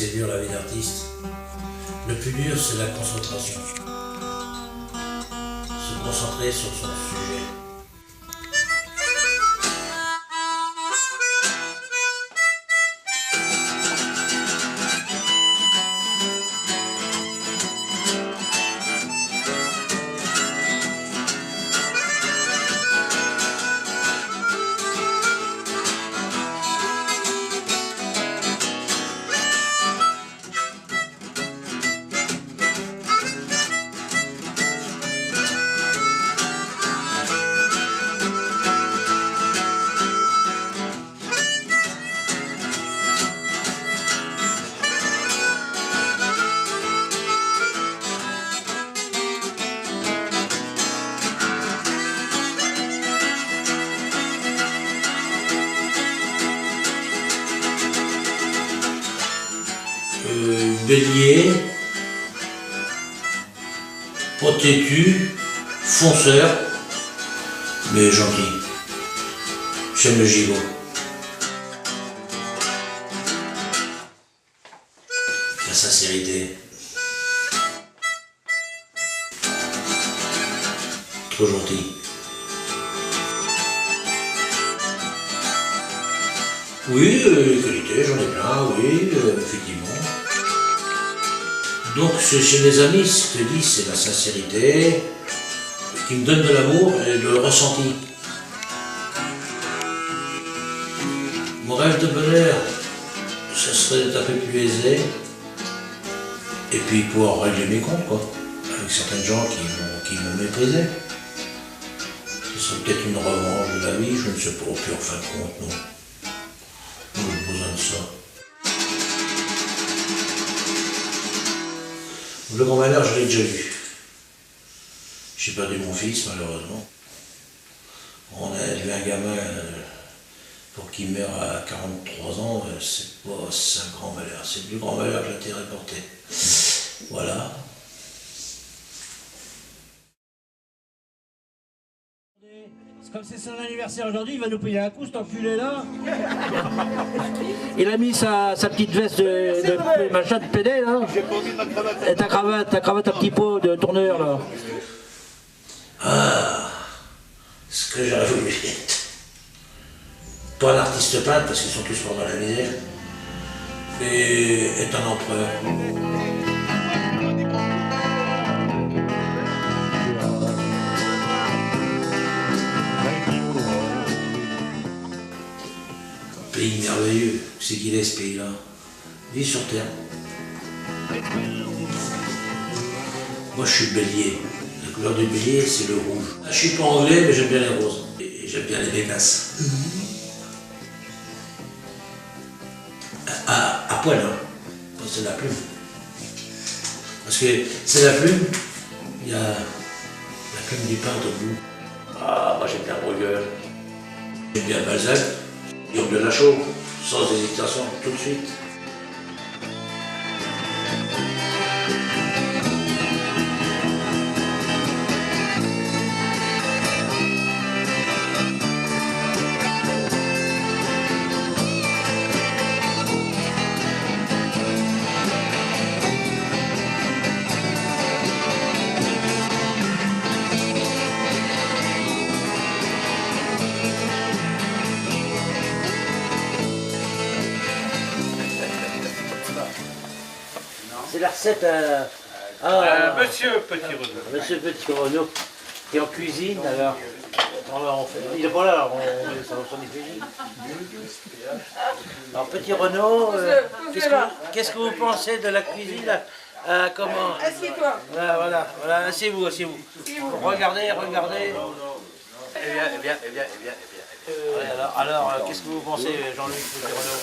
c'est dur la vie d'artiste. Le plus dur, c'est la concentration. Se concentrer sur son sujet. Bélier, pas têtu, fonceur, mais gentil. J'aime le gigot. La sincérité. Trop gentil. Oui, les qualités, j'en ai plein, oui, effectivement. Donc chez mes amis, ce que je dis, c'est la sincérité, qui me donne de l'amour et de le ressenti. Mon rêve de bonheur, ça serait d'être un peu plus aisé, et puis pouvoir régler mes comptes, quoi, avec certaines gens qui m'ont méprisé. Ce serait peut-être une revanche de la vie, je ne sais pas, puis en fin de compte, non. On a besoin de ça. Le grand malheur, je l'ai déjà vu. J'ai perdu mon fils, malheureusement. On a élevé un gamin pour qu'il meure à 43 ans, c'est un grand malheur. C'est le plus grand malheur que j'ai été reporté. Voilà. Comme c'est son anniversaire aujourd'hui, il va nous payer un coup, cet enculé là. Il a mis sa petite veste de machin de PD là. Et ta cravate à petit pot de tourneur là. Ah, ce que j'aurais voulu être. Pas un artiste peintre, parce qu'ils sont tous morts dans la misère, mais être un empereur. Pays merveilleux, c'est qu'il est ce pays-là. Vie sur terre. Moi je suis bélier. La couleur du bélier c'est le rouge. Je suis pas anglais mais j'aime bien les roses. Et j'aime bien les bécasses. À poil, hein. C'est la plume. Parce que c'est la plume, il y a la plume du peintre au bout. Ah, moi j'aime bien Bruegel. J'aime bien Balzac. Guillaume de Lachaud, sans hésitation, tout de suite. C'est la recette Monsieur Petit Renaud. Monsieur Petit Renaud, qui est en cuisine alors. Il est pas là, on met son cuisine. Alors Petit Renaud, qu'est-ce que vous pensez de la cuisine comment? Assieds-toi. Voilà, asseyez-vous. Regardez. Eh bien. Alors, qu'est-ce que vous pensez, Jean-Luc Petit Renaud?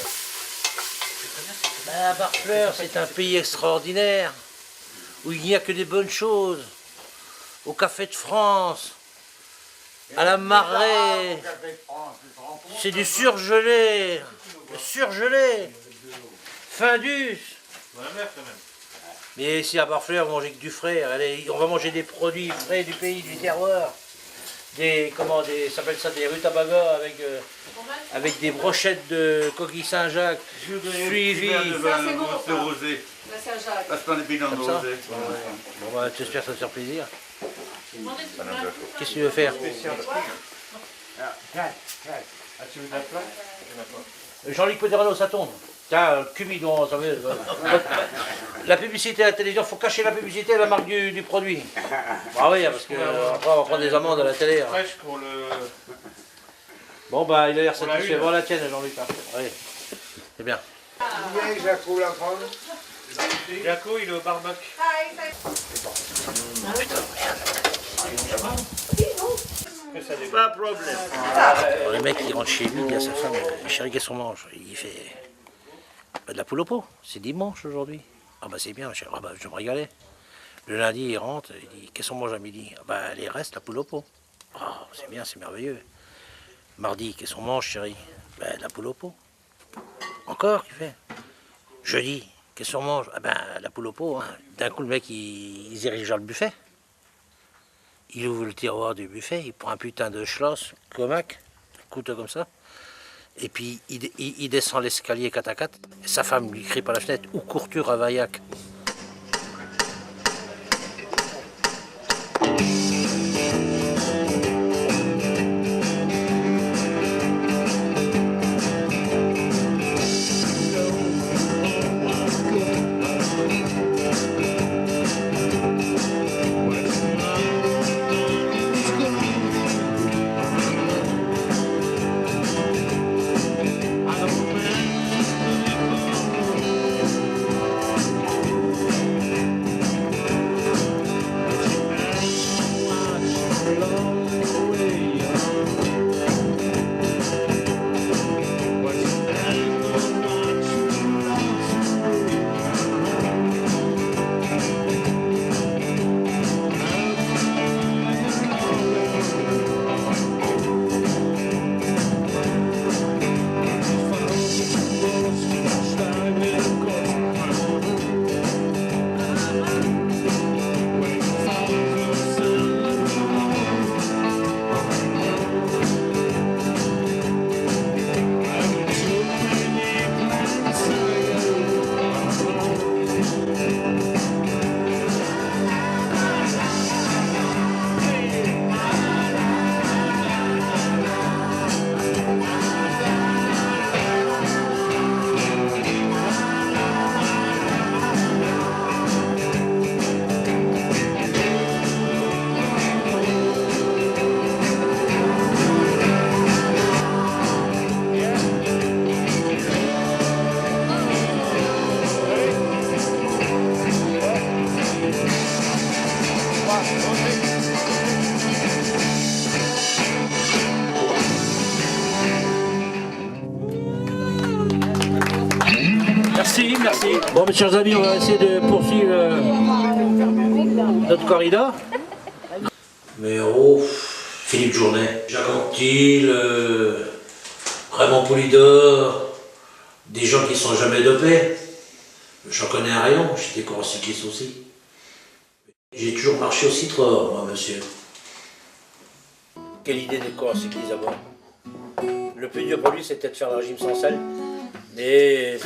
Barfleur, c'est un pays extraordinaire, où il n'y a que des bonnes choses. Au Café de France, à la Marée, c'est du surgelé, Findus. Mais ici à Barfleur, on mange que du frais. Allez, on va manger des produits frais du pays, du terroir. Ça s'appelle ça des rutabagas avec avec des brochettes de coquilles Saint-Jacques, suivies. de rosé. La Saint-Jacques. Parce qu'on est bien dans le Comme ça. rosé. Bon bah j'espère que ça te faire plaisir. Qu'est-ce que tu veux faire? Jean-Luc Péderano, ça tombe. Tiens, Cubidon, ça veut. La publicité à la télévision, il faut cacher la publicité et la marque du produit. Ah oui, parce qu'après on va prendre des amendes à la télé. Hein. Fraîche pour le... Bon bah il a l'air satisfait. Voilà la tienne, Jean-Luc. Hein. Oui. C'est bien. Jaco, il est au barbac. Pas de problème. Alors, le mec il rentre chez lui, il dit à sa femme, chérie, qu'est-ce qu'on mange? Il fait de la poule au pot, c'est dimanche aujourd'hui. Ah bah c'est bien, chérie. Ah bah je vais me régaler. Le lundi il rentre, il dit, qu'est-ce qu'on mange à midi? Ah bah les restes, la poule au pot. Ah c'est bien, c'est merveilleux. Mardi, qu'est-ce qu'on mange, chérie? Ben de la poule au pot. Encore, il fait. Jeudi, qu'est-ce qu'on mange? Ah ben la poule au pot. Hein. D'un coup le mec il se dirige vers le buffet. Il ouvre le tiroir du buffet, il prend un putain de schloss, comac, couteau comme ça, et puis il descend l'escalier 4 à 4, et sa femme lui crie par la fenêtre, ou courture à Vaillac. Merci, merci. Bon mes chers amis, on va essayer de poursuivre notre corrida. Mais oh, Philippe Journet, Jacques Anquetil, Raymond Poulidor, des gens qui ne sont jamais dopés. J'en connais un rayon, j'étais coureur cycliste aussi. J'ai toujours marché au Citroën, moi, monsieur. Quelle idée de coureur cycliste d'abord. Le plus dur pour lui c'était de faire le régime sans sel. Mais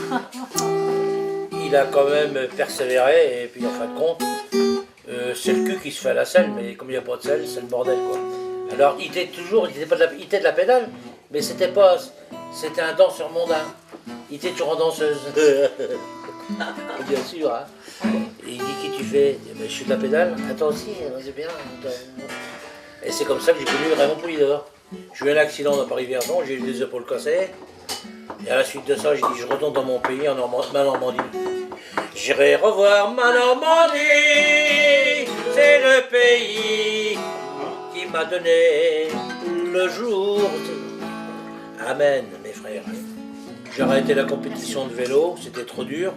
il a quand même persévéré et puis en fin de compte, c'est le cul qui se fait à la selle, mais comme il n'y a pas de sel, c'est le bordel quoi. Alors il était toujours, il était de la pédale, mais c'était un danseur mondain. Il était toujours en danseuse. Bien sûr, hein. Et il dit qui tu fais? Eh ben, je suis de la pédale. Attends aussi, c'est bien. Et c'est comme ça que j'ai connu Raymond Poulidor. J'ai eu un accident dans Paris-Vierzon, j'ai eu les épaules cassées. Et à la suite de ça, j'ai dit je retourne dans mon pays, ma Normandie. J'irai revoir ma Normandie, c'est le pays qui m'a donné le jour. Amen, mes frères. J'ai arrêté la compétition de vélo, c'était trop dur.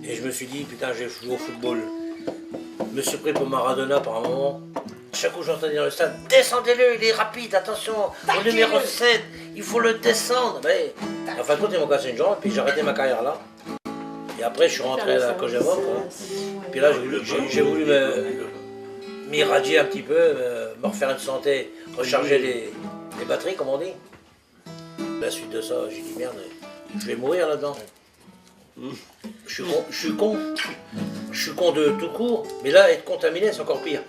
Et je me suis dit, putain, j'ai joué au football. Je me suis pris pour Maradona par un moment. Chaque coup j'entendais dans le stade, descendez-le, il est rapide, attention, au numéro 7, il faut le descendre. Mais, en fin de compte, ils m'ont cassé une jambe, puis j'ai arrêté ma carrière là. Et après, je suis rentré à la Kojavok. Puis là, j'ai voulu m'irradier un petit peu, me refaire une santé, recharger les batteries, comme on dit. La suite de ça, j'ai dit merde, je vais mourir là-dedans. Je suis con de tout court, mais là, être contaminé, c'est encore pire.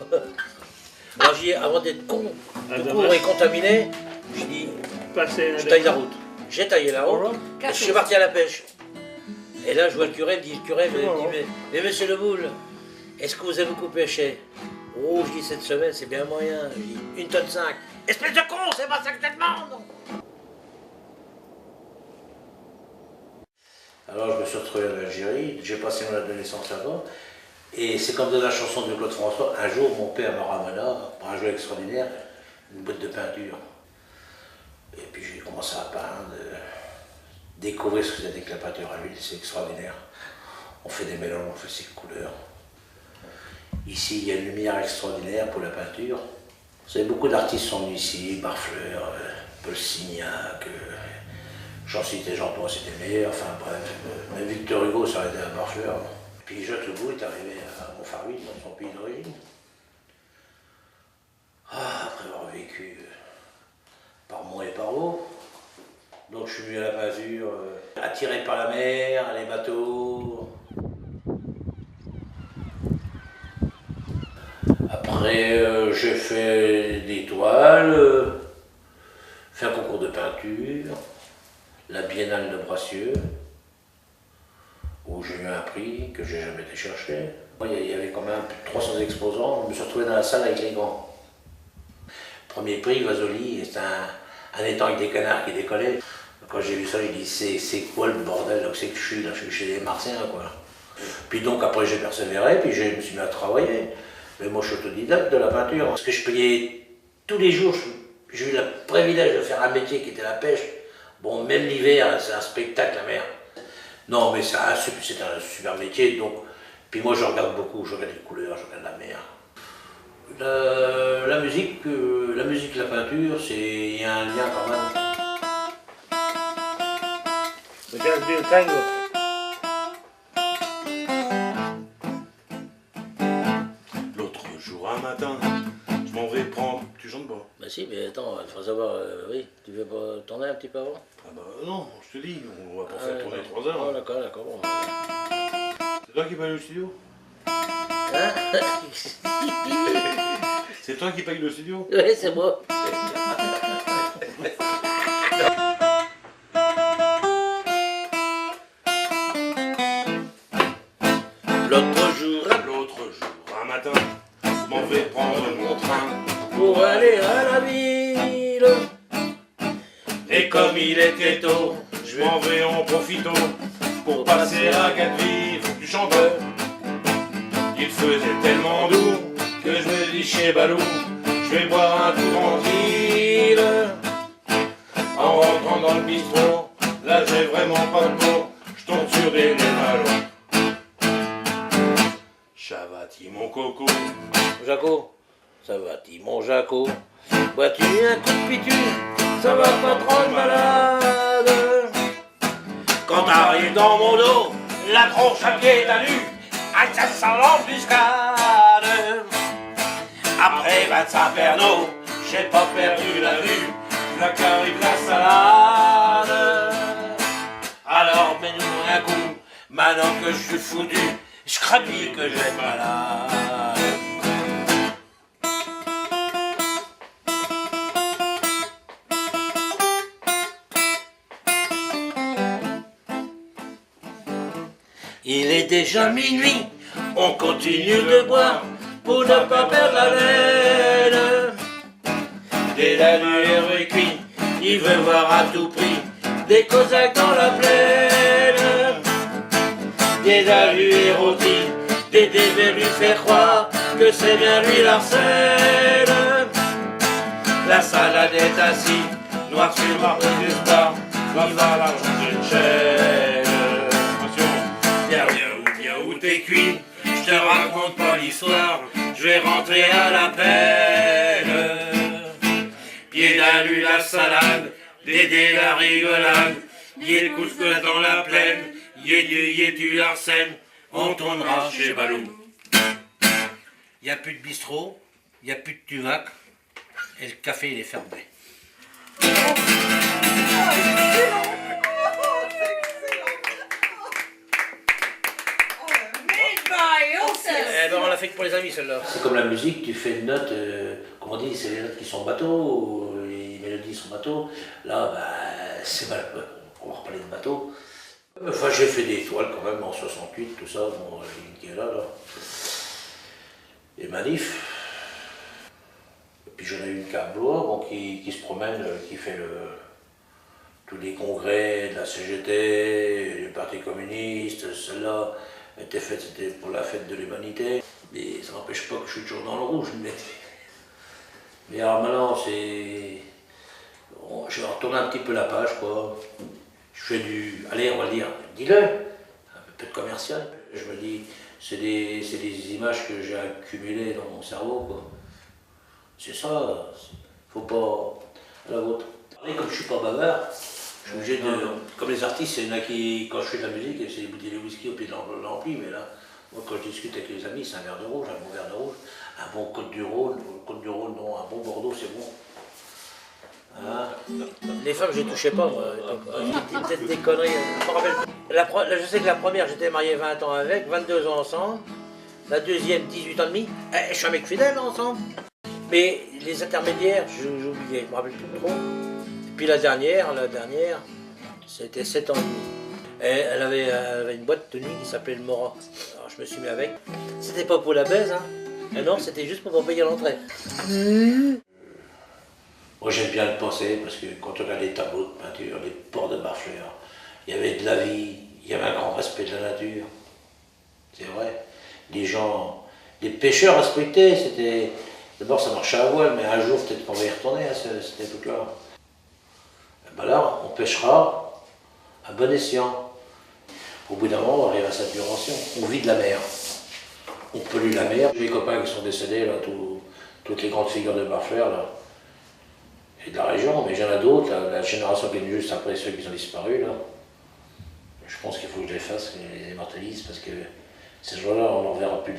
Alors j'ai dit, avant d'être con, tout court et contaminé, j'ai dit, je taille la route. J'ai taillé la route, et je suis parti à la pêche. Et là, je vois le curé, me dit, mais monsieur Le Boule, est-ce que vous avez beaucoup pêché? Oh, je dis, cette semaine, c'est bien moyen. Je dis, 1,5 tonne. Espèce de con, c'est pas ça que je te demande. Alors, je me suis retrouvé en Algérie, j'ai passé mon adolescence là-bas. Et c'est comme dans la chanson de Claude François, un jour, mon père me ramena, pour un jeu extraordinaire, une boîte de peinture. Et puis, j'ai commencé à peindre, découvrir ce que c'était que la peinture à l'huile, c'est extraordinaire. On fait des mélanges, on fait ses couleurs. Ici, il y a une lumière extraordinaire pour la peinture. Vous savez, beaucoup d'artistes sont venus ici, Barfleur, Paul Signac, j'en citais Jean-Thomas, c'était le meilleur, enfin bref, même Victor Hugo, ça aurait été un Barfleur. Puis Jacques Lebeau est arrivé à Montfarville, dans son pays d'origine. Après avoir vécu par Mont et par Eau, donc je suis venu à la peinture, attiré par la mer, les bateaux. Après, j'ai fait des toiles, fait un concours de peinture, la Biennale de Bracieux, où j'ai eu un prix que j'ai jamais été chercher. Il y avait quand même plus de 300 exposants, je me suis retrouvé dans la salle avec les grands. Premier prix, Vasoli, c'est un étang avec des canards qui décollaient. Quand j'ai vu ça, j'ai dit, c'est quoi le bordel là, que c'est que je suis chez les Martiens, quoi. Puis donc après j'ai persévéré, puis je me suis mis à travailler. Mais moi je suis autodidacte de la peinture, parce que je payais tous les jours, j'ai eu le privilège de faire un métier qui était la pêche. Bon, même l'hiver, c'est un spectacle la mer. Non, mais c'est un super métier, donc. Puis moi je regarde beaucoup, je regarde les couleurs, je regarde la mer. La musique, la peinture, il y a un lien quand même. L'autre jour, un matin, je m'en vais prendre. Tu chantes pas? Bah si, mais attends, il faut savoir, oui, tu veux pas tourner un petit peu avant? Ah bah non, je te dis, on va pas faire tourner 3 heures. Oh d'accord, bon. C'est toi qui paye le studio? Hein? C'est toi qui paye le studio? Oui, c'est moi. L'autre jour, un matin, je m'en vais prendre mon train Pour aller à la ville. Et comme il était tôt, je m'en vais en profito pour passer à Gatteville. Faut que tu chantes. Il faisait tellement doux que je me dis chez Balou, je vais boire un coup tranquille. En rentrant dans le bistrot, là j'ai vraiment pas de mots, je tombe sur des ballons. Chavati mon coco. Jaco, ça va, mon Jaco. Bois-tu un coup de pitu, ça va pas te rendre malade. Quand t'arrives dans mon dos, la tronche à pied à nu, ah, ça sent l'embuscade. Après 25 Pernod, j'ai pas perdu la vue, la carré de la salade. Alors mets-nous un coup, maintenant que je suis foutu, je crains que je vais être malade. Il est déjà minuit, on continue de boire pour ne pas perdre la laine. Dès la lueur est cuite, il veut voir à tout prix des Cosaques dans la plaine. Dès la lueur rôtit, Dédé veut lui faire croire que c'est bien lui l'Arsène. La salade est assise, noir sur noir de l'espoir, il va la changer une chaîne. Viens où t'es cuit, je te raconte pas l'histoire, je vais rentrer à la peine. Pied d'alu la salade, Dédé la rigolade, yé le couscous dans la plaine, yé tu l'arsène, on tournera chez Balou. Y a plus de bistrot, y a plus de tuvac, et le café il est fermé. Eh ben, on l'a fait que pour les amis, celle-là. C'est comme la musique, tu fais une note, comment on dit, c'est les notes qui sont bateau, les mélodies sont bateau. Là, bah, c'est mal. On va reparler de bateau. Enfin, j'ai fait des étoiles quand même en 68, tout ça, bon, qui est là. Et Manif. Et puis j'en ai une Blois, bon, qui se promène, qui fait tous les congrès de la CGT, du Parti communiste, celle-là était faite, c'était pour la fête de l'humanité. Mais ça n'empêche pas que je suis toujours dans le rouge. Mais alors maintenant, je vais retourner un petit peu la page, quoi. Je fais allez, on va le dire, dis-le, un peu de commercial. Je me dis, c'est des images que j'ai accumulées dans mon cerveau, quoi. C'est ça, faut pas à la vôtre. Et comme je suis pas bavard, je suis obligé de, comme les artistes, il y en a qui, quand je fais de la musique, c'est des bouteilles de whisky au pied de l'ampli, mais là, moi quand je discute avec les amis, c'est un verre de rouge, un bon verre de rouge, un bon Côte du Rhône non, un bon Bordeaux, c'est bon. Hein? Les femmes, je les touchais pas, moi. Peut-être des conneries. Je me rappelle. Je sais que la première, j'étais marié 20 ans avec, 22 ans ensemble. La deuxième, 18 ans et demi. Je suis un mec fidèle ensemble. Mais les intermédiaires, j'ai oublié, je me rappelle plus trop. Et puis la dernière, c'était 7 ans et demi. Et elle avait une boîte de nuit qui s'appelait le Mora. Alors je me suis mis avec. C'était pas pour la baise, hein. Et non, c'était juste pour payer l'entrée. Moi j'aime bien le penser parce que quand on regarde les tableaux de peinture, les ports de Barfleur, il y avait de la vie, il y avait un grand respect de la nature. C'est vrai. Les gens, les pêcheurs respectaient, c'était. D'abord ça marchait à voile, mais un jour peut-être qu'on va y retourner à cette époque-là. Ben là, on pêchera à bon escient. Au bout d'un moment, on arrive à saturation. On vit de la mer. On pollue la mer. J'ai des copains qui sont décédés, là, toutes les grandes figures de Barfleur, là. Et de la région, mais il y en a d'autres, la génération qui est venue juste après ceux qui ont disparu, là. Je pense qu'il faut que je les fasse, les immortalise, parce que ces jours-là, on n'en verra plus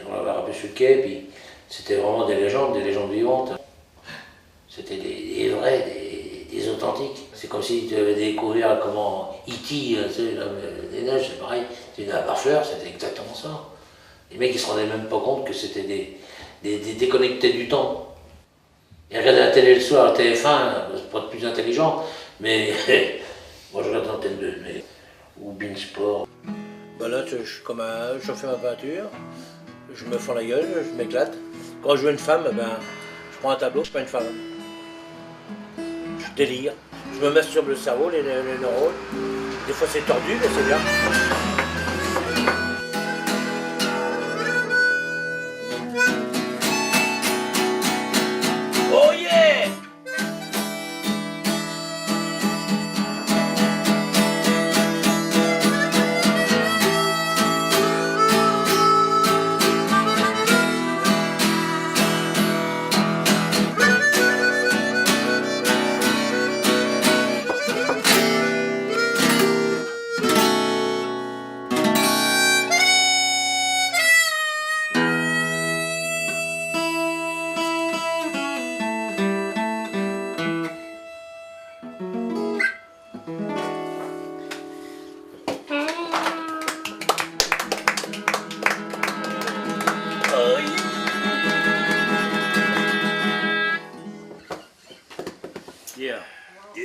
on n'en verra plus sur le quai, puis c'était vraiment des légendes vivantes. C'était des vrais, des authentiques. C'est comme si tu avais découvert comment E.T., tu sais, des neiges, c'est pareil. Tu es à Barfleur, c'était exactement ça. Les mecs, ils se rendaient même pas compte que c'était des déconnectés du temps. Ils regardaient la télé le soir, la TF1, c'est pas plus intelligent, mais moi je regarde l'antenne 2, ou Beansport. Ben là, je fais ma peinture, je me fends la gueule, je m'éclate. Quand je veux une femme, ben, je prends un tableau, je peins une femme. Je délire, je me masturbe le cerveau, les neurones. Des fois c'est tordu, mais c'est bien. Oh yeah! Yeah. Yeah.